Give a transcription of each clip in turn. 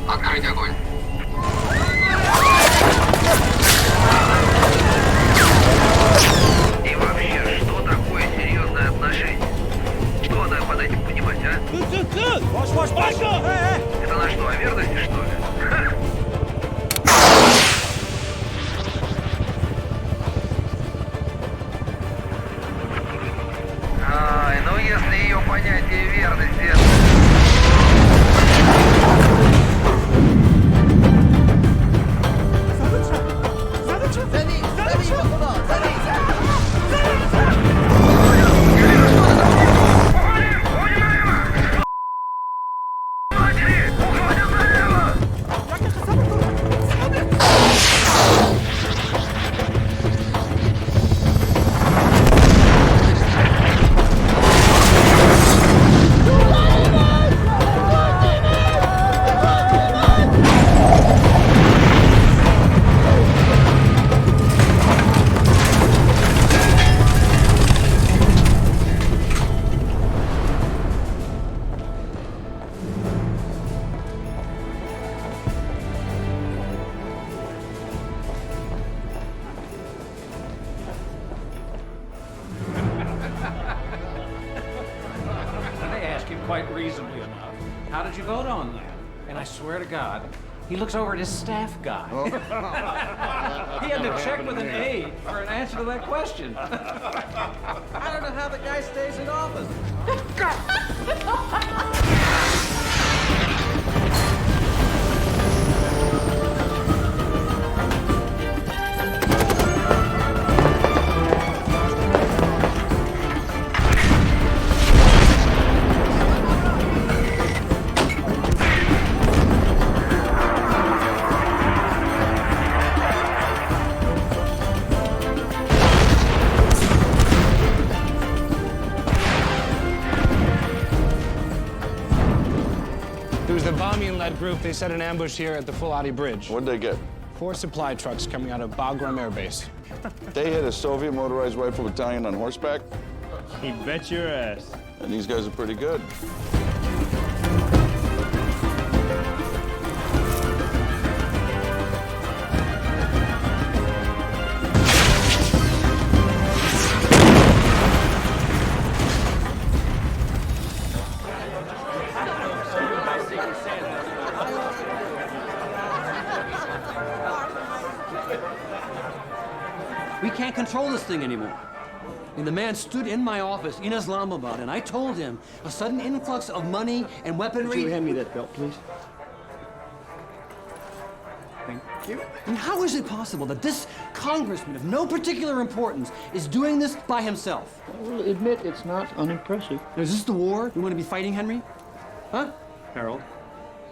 Открыть огонь. И вообще, что такое серьезное отношение? Что надо под этим понимать, а? Это на что, о верности, что ли? Ай, ну если ее понятие верности... Quite reasonably enough. How did you vote on that? And I swear to God, he looks over at his staff guy. Oh. He had to check with an aide for an answer to that question. I don't know how the guy stays in office. The bombing-led group, they set an ambush here at the Fuladi Bridge. What'd they get? 4 supply trucks coming out of Bagram Air Base. They hit a Soviet motorized rifle battalion on horseback? You bet your ass. And these guys are pretty good. We can't control this thing anymore. And the man stood in my office in Islamabad, and I told him a sudden influx of money and weaponry... Could you hand me that belt, please? Thank you. And how is it possible that this congressman of no particular importance is doing this by himself? I will admit it's not unimpressive. Is this the war we want to be fighting, Henry? Huh? Harold,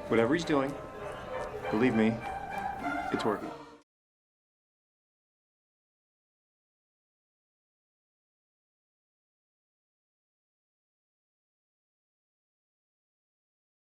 whatever he's doing, believe me, it's working.